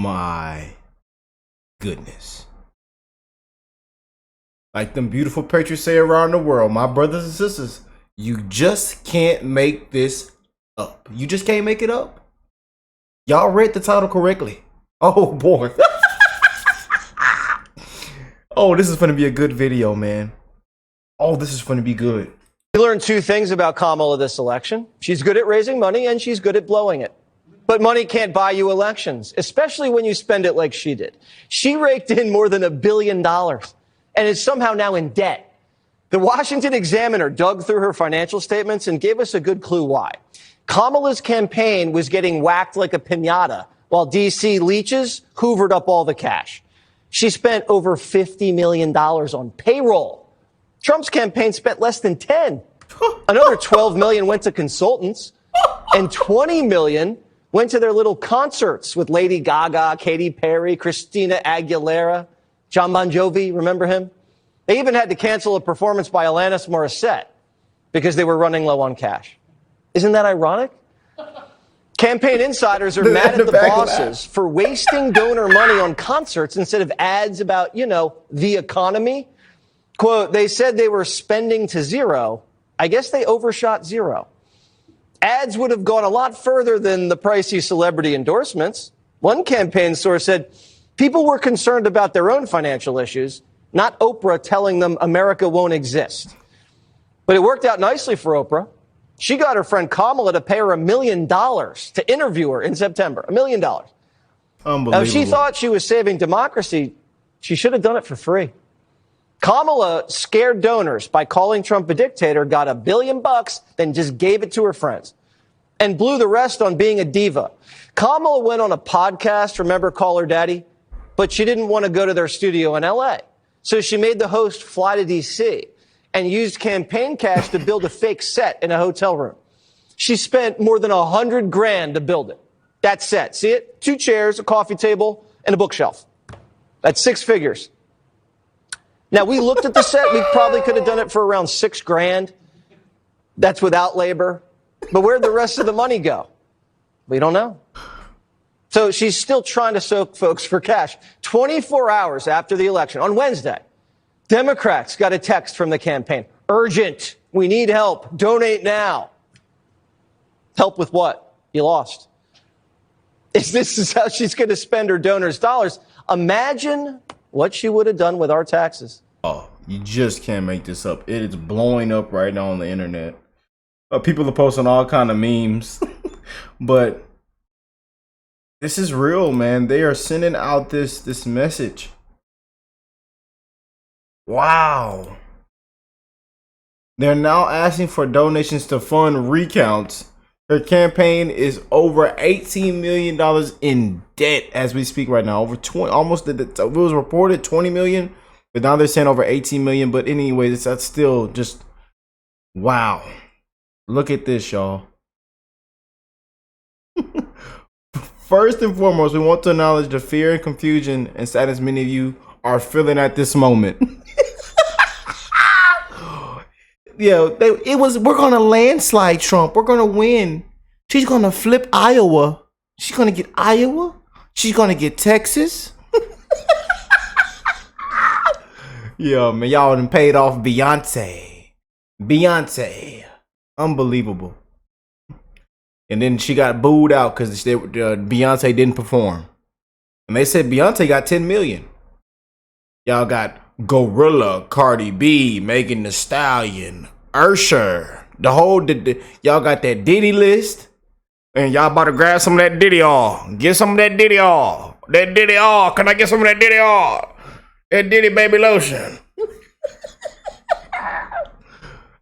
my goodness. Like them beautiful pictures say around the world, my brothers and sisters, you just can't make this up. You just can't make it up. Y'all read the title correctly. Oh boy. Oh, this is going to be a good video, man. Oh, this is going to be good. We learned two things about Kamala this election. She's good at raising money and she's good at blowing it. But money can't buy you elections, especially when you spend it like she did. She raked in more than $1 billion and is somehow now in debt. The Washington Examiner dug through her financial statements and gave us a good clue why. Kamala's campaign was getting whacked like a piñata while D.C. leeches hoovered up all the cash. She spent over $50 million on payroll. Trump's campaign spent less than 10. Another 12 million went to consultants and 20 million went to their little concerts with Lady Gaga, Katy Perry, Christina Aguilera, John Bon Jovi. Remember him? They even had to cancel a performance by Alanis Morissette because they were running low on cash. Isn't that ironic? Campaign insiders are mad at the bosses for wasting donor money on concerts instead of ads about, you know, the economy. Quote, they said they were spending to zero. I guess they overshot zero. Ads would have gone a lot further than the pricey celebrity endorsements. One campaign source said people were concerned about their own financial issues, not Oprah telling them America won't exist. But it worked out nicely for Oprah. She got her friend Kamala to pay her $1 million to interview her in September. $1 million. Unbelievable. Now, if she thought she was saving democracy, she should have done it for free. Kamala scared donors by calling Trump a dictator, got $1 billion, then just gave it to her friends and blew the rest on being a diva. Kamala went on a podcast, remember Call Her Daddy, but she didn't want to go to their studio in L.A. So she made the host fly to D.C. and used campaign cash to build a fake set in a hotel room. She spent more than $100,000 to build it. That set, see it? 2 chairs, a coffee table, and a bookshelf. That's 6 figures. Now, we looked at the set. We probably could have done it for around $6,000. That's without labor. But where'd the rest of the money go? We don't know. So she's still trying to soak folks for cash. 24 hours after the election, on Wednesday, Democrats got a text from the campaign. Urgent. We need help. Donate now. Help with what? You lost. If this is how she's going to spend her donors' dollars, imagine what she would have done with our taxes. Oh, you just can't make this up. It is blowing up right now on the internet. People are posting all kind of memes. But this is real, man. They are sending out this message. Wow. They're now asking for donations to fund recounts. Her campaign is over $18 million in debt as we speak right now. Over 20, almost it was reported 20 million, but now they're saying over 18 million. But anyways, that's still just wow. Look at this, y'all. First and foremost, we want to acknowledge the fear and confusion and sadness many of you are feeling at this moment. Yeah, we're gonna landslide Trump. We're gonna win. She's gonna flip Iowa. She's gonna get Iowa. She's gonna get Texas. Yeah, man, y'all done paid off Beyonce. Unbelievable. And then she got booed out because Beyonce didn't perform. And they said Beyonce got 10 million. Y'all got Gorilla, Cardi B, Megan Thee Stallion, Usher, the whole y'all got that Diddy list, and y'all about to grab some of that Diddy all. Get some of that Diddy all. That Diddy all. Can I get some of that Diddy all? That Diddy baby lotion.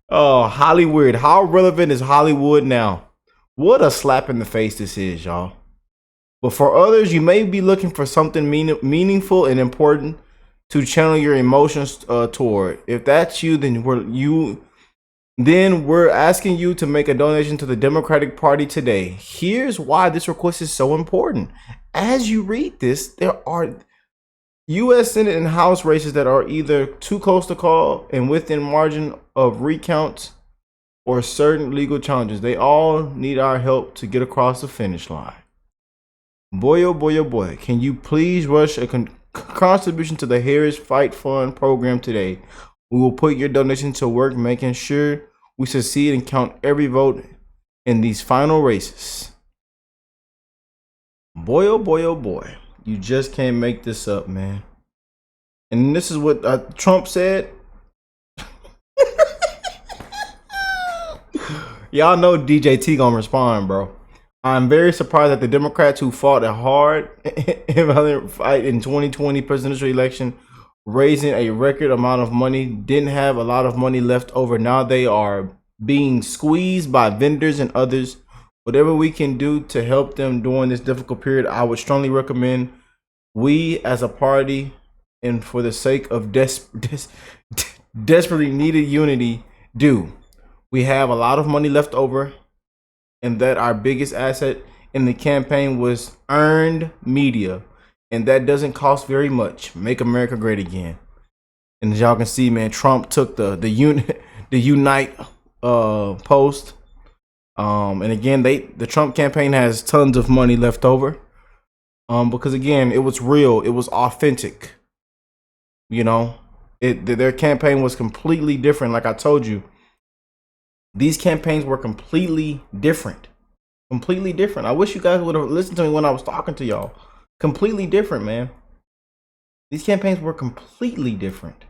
Oh, Hollywood. How relevant is Hollywood now? What a slap in the face this is, y'all. But for others, you may be looking for something meaningful and important to channel your emotions toward. If that's you, then we're asking you to make a donation to the Democratic Party today. Here's why this request is so important. As you read this, there are U.S. Senate and House races that are either too close to call and within margin of recounts or certain legal challenges. They all need our help to get across the finish line. Boy, oh boy, oh boy. Can you please rush a contribution to the Harris Fight Fund program today? We will put your donation to work making sure we succeed and count every vote in these final races. Boy, oh boy, oh boy. You just can't make this up, man. And this is what Trump said. Y'all know DJT gonna respond, bro. I'm very surprised that the Democrats who fought a hard fight in 2020 presidential election, raising a record amount of money, didn't have a lot of money left over. Now they are being squeezed by vendors and others. Whatever we can do to help them during this difficult period, I would strongly recommend we as a party, and for the sake of desperately needed unity, do. We have a lot of money left over, and that our biggest asset in the campaign was earned media, and that doesn't cost very much. Make America great again. And as y'all can see, man, Trump took the unite post. And again, the Trump campaign has tons of money left over. Because again, it was real, it was authentic. You know, their campaign was completely different. Like I told you, these campaigns were completely different. Completely different. I wish you guys would have listened to me when I was talking to y'all. Completely different, man. These campaigns were completely different.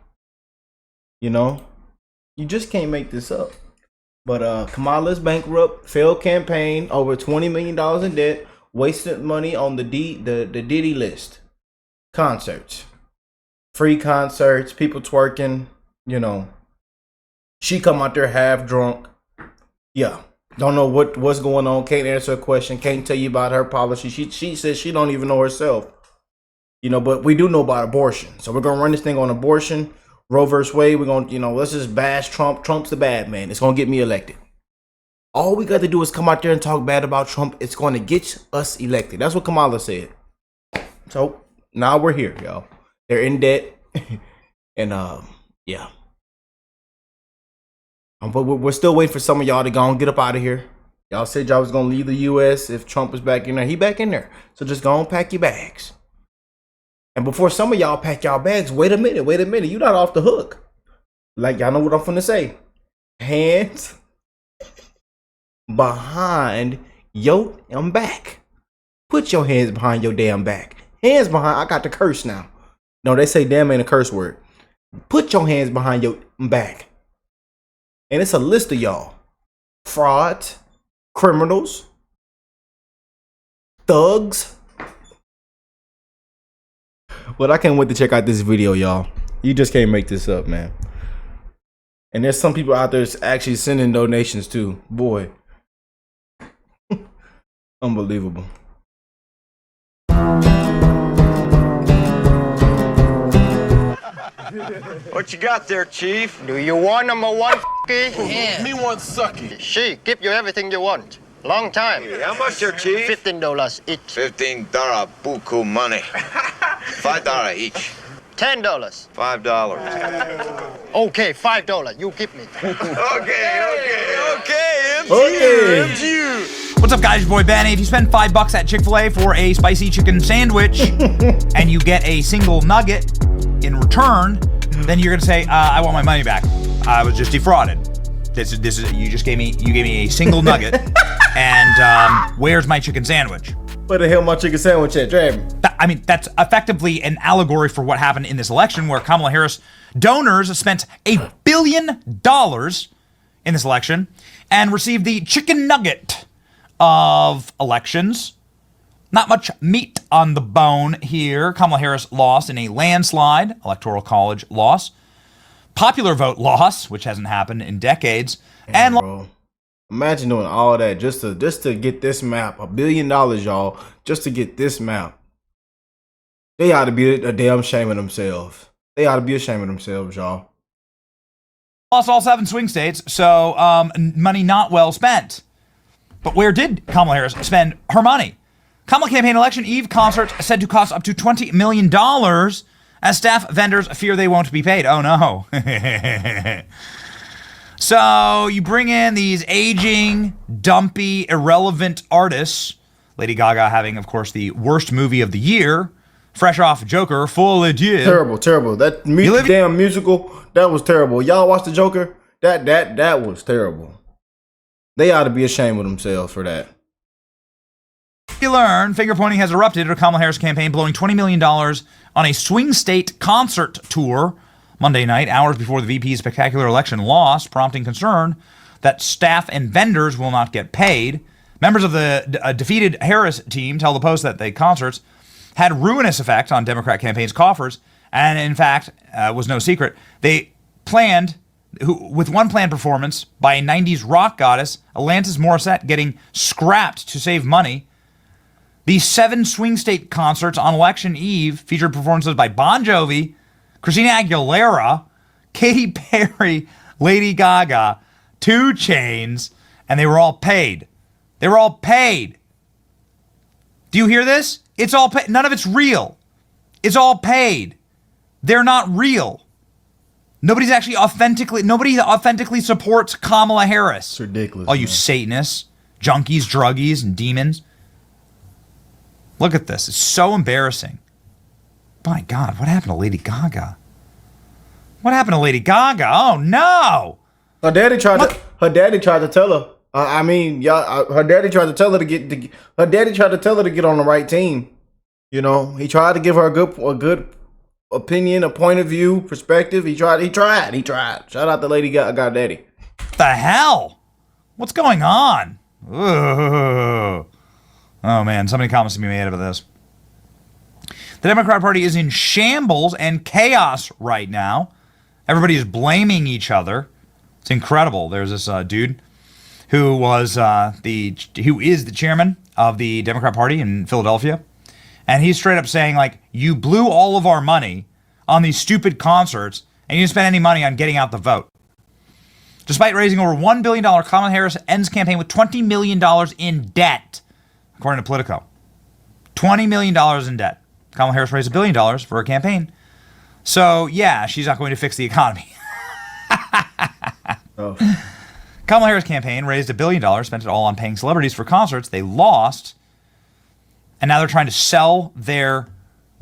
You know, you just can't make this up. But Kamala's bankrupt, failed campaign, over $20 million in debt, wasted money on the Diddy list. Concerts. Free concerts, people twerking, you know. She come out there half drunk. Yeah. Don't know what's going on. Can't answer a question. Can't tell you about her policy. She says she don't even know herself. You know, but we do know about abortion. So we're going to run this thing on abortion. Roe versus Wade. We're going to, you know, let's just bash Trump. Trump's the bad man. It's going to get me elected. All we got to do is come out there and talk bad about Trump. It's going to get us elected. That's what Kamala said. So now we're here, y'all. They're in debt. And, yeah. But we're still waiting for some of y'all to go and get up out of here. Y'all said y'all was going to leave the U.S. if Trump was back in there. He back in there. So just go and pack your bags. And before some of y'all pack y'all bags, wait a minute. You're not off the hook. Like, y'all know what I'm finna say. Hands behind your damn back. Put your hands behind your damn back. Hands behind. I got the curse now. No, they say damn ain't a curse word. Put your hands behind your back. And it's a list of y'all. Frauds, criminals, thugs. But I can't wait to check out this video, y'all. You just can't make this up, man. And there's some people out there that's actually sending donations too. Boy. Unbelievable. What you got there, Chief? Do you want number one, Yeah. Me want sucky. She give you everything you want. Long time. Hey, how much there, Chief? $15 each. $15 buku money. $5 each. $10. $5. Okay, $5. You give me. Okay. MGU. What's up, guys? Your boy Benny. If you spend $5 at Chick-fil-A for a spicy chicken sandwich and you get a single nugget in return, then you're gonna say, "I want my money back. I was just defrauded. This is you gave me a single nugget, and where's my chicken sandwich?" Where the hell my chicken sandwich at, Draven? I mean, that's effectively an allegory for what happened in this election, where Kamala Harris donors spent $1 billion in this election and received the chicken nugget of elections. Not much meat on the bone here. Kamala Harris lost in a landslide, electoral college loss, popular vote loss, which hasn't happened in decades, and bro, imagine doing all that just to get this map. $1 billion, y'all, just to get this map. They ought to be a damn shame of themselves. They ought to be ashamed of themselves, y'all. lost all 7 swing states, so money not well spent. But where did Kamala Harris spend her money? Kamala campaign election eve concerts said to cost up to $20 million as staff vendors fear they won't be paid. Oh no. So you bring in these aging, dumpy, irrelevant artists Lady Gaga having, of course, the worst movie of the year, fresh off Joker, Folie à Deux. Terrible. That damn musical, that was terrible. Y'all watch the Joker? That was terrible. They ought to be ashamed of themselves for that. You learn finger pointing has erupted at Kamala Harris campaign, blowing $20 million on a swing state concert tour Monday night, hours before the VP's spectacular election loss, prompting concern that staff and vendors will not get paid. Members of the defeated Harris team tell the Post that the concerts had ruinous effect on Democrat campaigns' coffers, and in fact, was no secret. They planned, with one planned performance by a 90s rock goddess, Alanis Morissette, getting scrapped to save money. The 7 swing state concerts on election eve featured performances by Bon Jovi, Christina Aguilera, Katy Perry, Lady Gaga, 2 Chainz, and they were all paid. They were all paid. Do you hear this? It's all paid. None of it's real. It's all paid. They're not real. Nobody authentically supports Kamala Harris. It's ridiculous. All you Satanists, junkies, druggies, and demons. Look at this. It's so embarrassing. My God, what happened to Lady Gaga? What happened to Lady Gaga? Oh, no. Her daddy tried to tell her. Her daddy tried to tell her to get. Her daddy tried to tell her to get on the right team. You know, he tried to give her a good opinion, a point of view, perspective. He tried. Shout out to Lady Gaga daddy. What the hell? What's going on? Ugh. Oh man, so many comments to be made about this. The Democrat Party is in shambles and chaos right now. Everybody is blaming each other. It's incredible. There's this dude who is the chairman of the Democrat Party in Philadelphia, and he's straight up saying, like, you blew all of our money on these stupid concerts, and you didn't spend any money on getting out the vote. Despite raising over $1 billion, Kamala Harris ends campaign with $20 million in debt, according to Politico. $20 million in debt. Kamala Harris raised $1 billion for her campaign. So, yeah, she's not going to fix the economy. Oh. Kamala Harris' campaign raised $1 billion, spent it all on paying celebrities for concerts. They lost, and now they're trying to sell their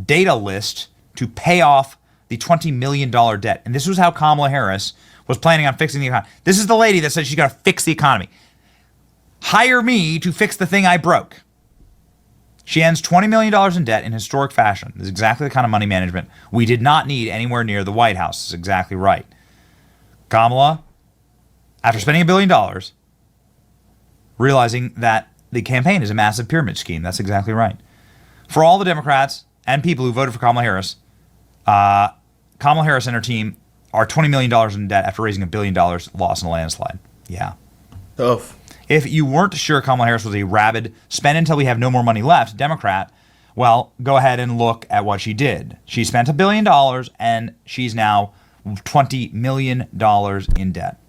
data list to pay off the $20 million debt. And this was how Kamala Harris was planning on fixing the economy. This is the lady that said she's got to fix the economy. Hire me to fix the thing I broke. She ends $20 million in debt in historic fashion. This is exactly the kind of money management we did not need anywhere near the White House. This is exactly right. Kamala, after spending $1 billion, realizing that the campaign is a massive pyramid scheme. That's exactly right. For all the Democrats and people who voted for Kamala Harris and her team are $20 million in debt after raising $1 billion, lost in a landslide. Yeah. Tough. If you weren't sure Kamala Harris was a rabid, spend until we have no more money left Democrat, well, go ahead and look at what she did. She spent $1 billion, and she's now $20 million in debt.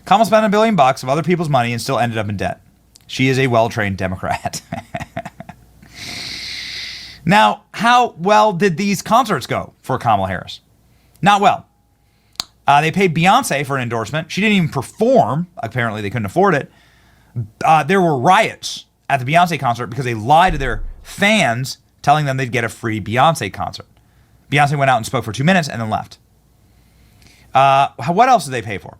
Kamala spent $1 billion of other people's money and still ended up in debt. She is a well-trained Democrat. Now, how well did these concerts go for Kamala Harris? Not well. They paid Beyonce for an endorsement. She didn't even perform. Apparently, they couldn't afford it. There were riots at the Beyonce concert because they lied to their fans, telling them they'd get a free Beyonce concert. Beyonce went out and spoke for 2 minutes and then left. What else did they pay for?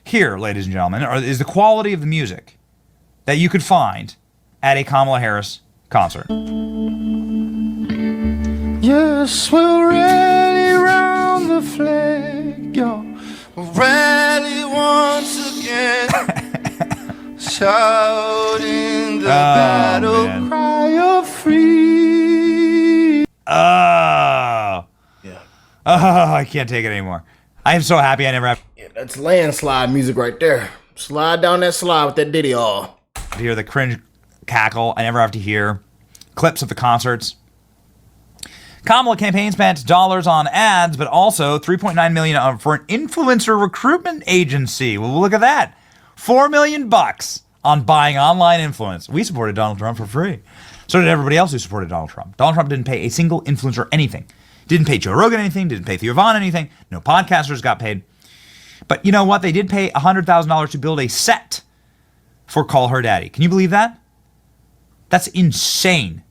Here, ladies and gentlemen, is the quality of the music that you could find at a Kamala Harris concert. Yes, we'll rally round the flag, yo. We'll rally once again, shouting the battle cry of free. Oh. Yeah. Oh, I can't take it anymore. I am so happy I never have Yeah, that's landslide music right there. Slide down that slide with that ditty all. to hear the cringe cackle. I never have to hear clips of the concerts. Kamala campaign spent dollars on ads, but also $3.9 million for an influencer recruitment agency. Well, look at that. $4 million on buying online influence. We supported Donald Trump for free. So did everybody else who supported Donald Trump. Donald Trump didn't pay a single influencer anything. Didn't pay Joe Rogan anything. Didn't pay Theo Vaughn anything. No podcasters got paid. But you know what? They did pay $100,000 to build a set for Call Her Daddy. Can you believe that? That's insane.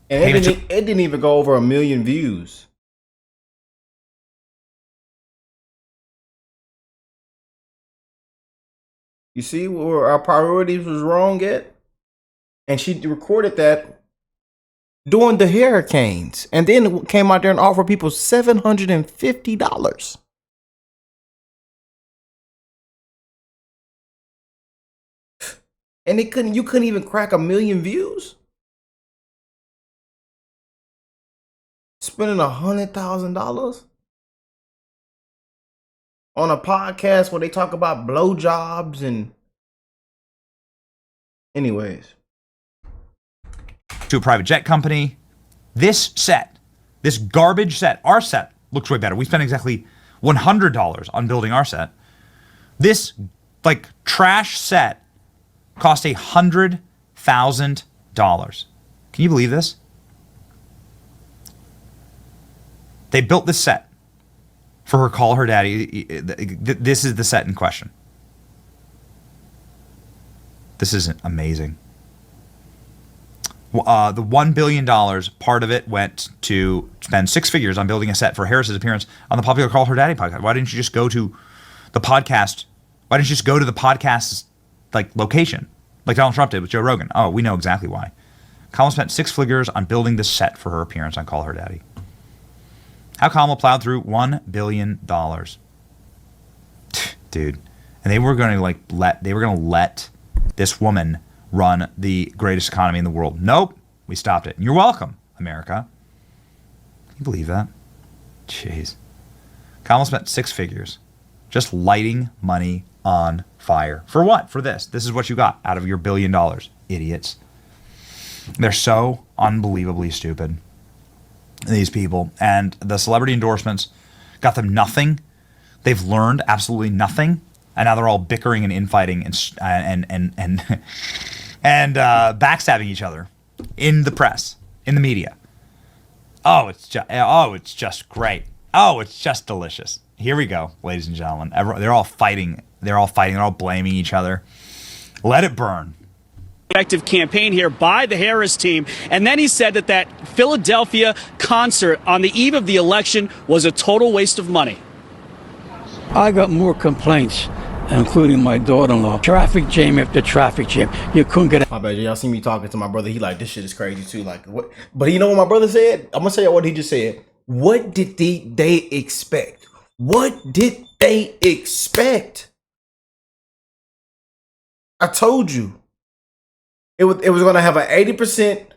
And it didn't even go over 1 million views. You see where our priorities was wrong at? And she recorded that during the hurricanes. And then came out there and offered people $750. And you couldn't even crack 1 million views? Spending $100,000 on a podcast where they talk about blowjobs and anyways. To a private jet company. This garbage set, our set looks way better. We spent exactly $100 on building our set. This like trash set cost $100,000. Can you believe this? They built this set for her Call Her Daddy. This is the set in question. This is amazing. The $1 billion, part of it went to spend 6 figures on building a set for Harris's appearance on the popular Call Her Daddy podcast. Why didn't you just go to the podcast? Why didn't you just go to the podcast's like location, like Donald Trump did with Joe Rogan? Oh, we know exactly why. Kamala spent 6 figures on building this set for her appearance on Call Her Daddy. How Kamala plowed through $1 billion. Dude. And they were going to let this woman run the greatest economy in the world. Nope. We stopped it. You're welcome, America. Can you believe that? Jeez. Kamala spent 6 figures just lighting money on fire. For what? For this. This is what you got out of your $1 billion. Idiots. They're so unbelievably stupid. These people. And the celebrity endorsements got them nothing. They've learned absolutely nothing. And now they're all bickering and infighting and backstabbing each other in the press, in the media. Oh, it's just great. Oh, it's just delicious. Here we go, ladies and gentlemen. They're all fighting. They're all blaming each other. Let it burn. Effective campaign here by the Harris team. And then he said that Philadelphia concert on the eve of the election was a total waste of money. I got more complaints, including my daughter-in-law. Traffic jam after traffic jam. You couldn't get. My bad, y'all see me talking to my brother. He like, this shit is crazy too. Like, what? But you know what my brother said? I'm gonna say what he just said. What did they expect? What did they expect? I told you. It was gonna have an 80%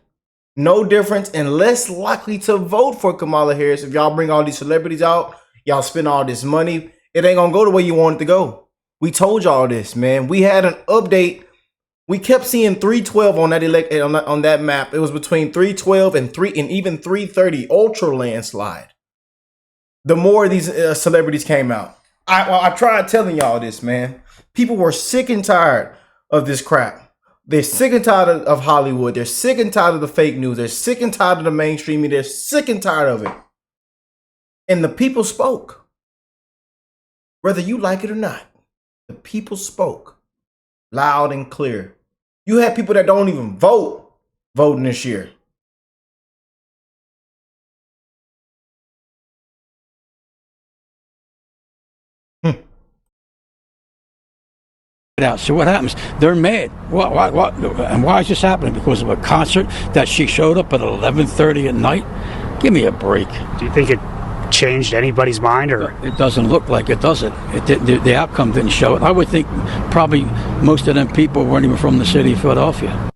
no difference and less likely to vote for Kamala Harris if y'all bring all these celebrities out. Y'all spend all this money. It ain't gonna go the way you want it to go. We told y'all this, man. We had an update. We kept seeing 312 on that on that map. It was between 312 and even 330 ultra landslide. The more these celebrities came out, I tried telling y'all this, man. People were sick and tired of this crap. They're sick and tired of Hollywood. They're sick and tired of the fake news. They're sick and tired of the mainstream media. They're sick and tired of it. And the people spoke. Whether you like it or not, the people spoke loud and clear. You had people that don't even vote voting this year. Out. So what happens? They're mad. What? And why is this happening? Because of a concert that she showed up at 11:30 at night? Give me a break. Do you think it changed anybody's mind, or it doesn't look like it, does it? The outcome didn't show it. I would think probably most of them people weren't even from the city of Philadelphia.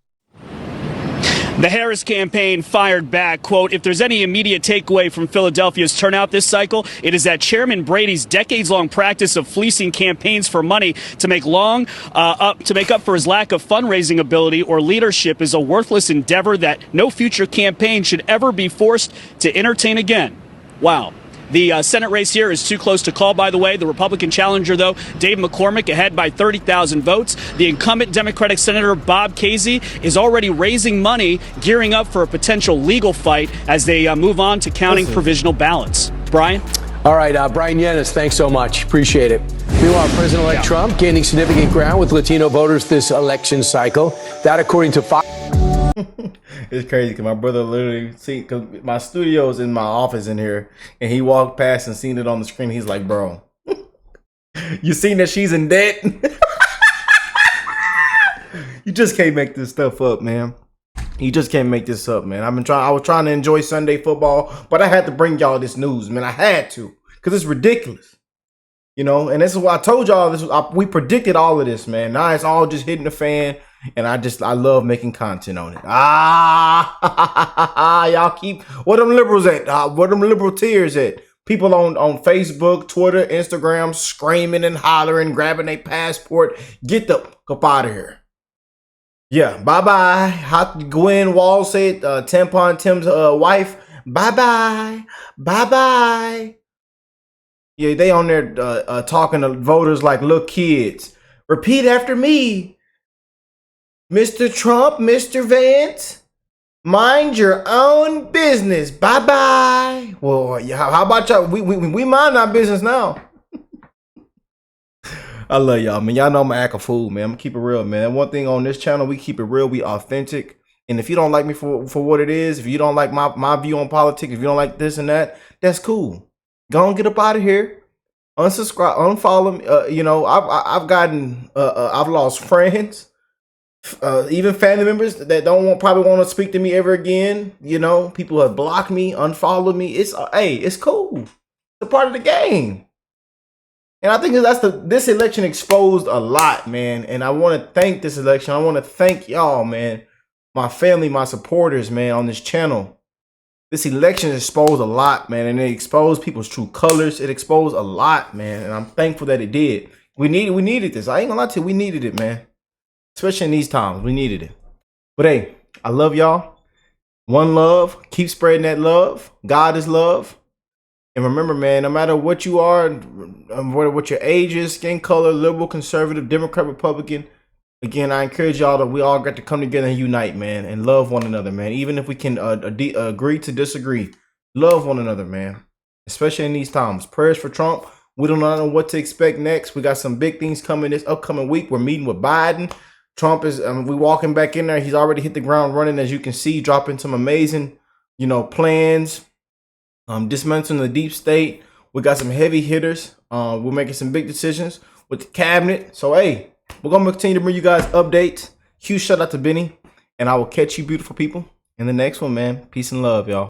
The Harris campaign fired back, quote, "If there's any immediate takeaway from Philadelphia's turnout this cycle, it is that Chairman Brady's decades-long practice of fleecing campaigns for money to make up for his lack of fundraising ability or leadership is a worthless endeavor that no future campaign should ever be forced to entertain again." Wow. The Senate race here is too close to call, by the way. The Republican challenger, though, Dave McCormick, ahead by 30,000 votes. The incumbent Democratic Senator Bob Casey is already raising money, gearing up for a potential legal fight as they move on to counting provisional ballots. Brian? All right, Brian Yanis, thanks so much. Appreciate it. Meanwhile, President-elect Trump gaining significant ground with Latino voters this election cycle. That, according to Fox. It's crazy because my brother literally see, cause my studio's in my office in here, and he walked past and seen it on the screen. He's like, "Bro, you seen that she's in debt?" You just can't make this stuff up, man. You just can't make this up, man. I was trying to enjoy Sunday football, but I had to bring y'all this news, man. I had to, because it's ridiculous. You know, and this is what I told y'all. We predicted all of this, man. Now it's all just hitting the fan, and I love making content on it. Y'all keep, where them liberals at? Where them liberal tears at? People on Facebook, Twitter, Instagram screaming and hollering, grabbing their passport. Get the up out of here. Yeah, bye-bye. Hot Gwen Wall said, Tampon Tim's wife, bye-bye, bye-bye. Yeah, they on there talking to voters like little kids. Repeat after me. Mr. Trump, Mr. Vance, mind your own business. Bye-bye. Well, yeah, how about y'all? We mind our business now. I love y'all, man. Y'all know I'm gonna act a fool, man. I'm gonna keep it real, man. And one thing on this channel, we keep it real, we authentic. And if you don't like me for what it is, if you don't like my view on politics, if you don't like this and that, that's cool. Go and get up out of here. Unsubscribe, unfollow me. You know, I've lost friends, even family members that probably want to speak to me ever again. You know, people have blocked me, unfollowed me. It's cool. It's a part of the game. And I think this election exposed a lot, man. And I want to thank this election. I want to thank y'all, man. My family, my supporters, man, on this channel. This election exposed a lot, man. And it exposed people's true colors. It exposed a lot, man. And I'm thankful that it did. We needed this. I ain't gonna lie to you. We needed it, man. Especially in these times. We needed it. But hey, I love y'all. One love. Keep spreading that love. God is love. And remember, man, no matter what you are, what your age is, skin color, liberal, conservative, Democrat, Republican, again, I encourage y'all that we all got to come together and unite, man, and love one another, man. Even if we can agree to disagree, love one another, man, especially in these times. Prayers for Trump. We don't know what to expect next. We got some big things coming this upcoming week. We're meeting with Biden. Trump is, we walking back in there. He's already hit the ground running, as you can see, dropping some amazing, plans. Dismantling the deep state. We got some heavy hitters. We're making some big decisions with the cabinet. So, hey, we're going to continue to bring you guys updates. Huge shout out to Benny. And I will catch you beautiful people in the next one, man. Peace and love, y'all.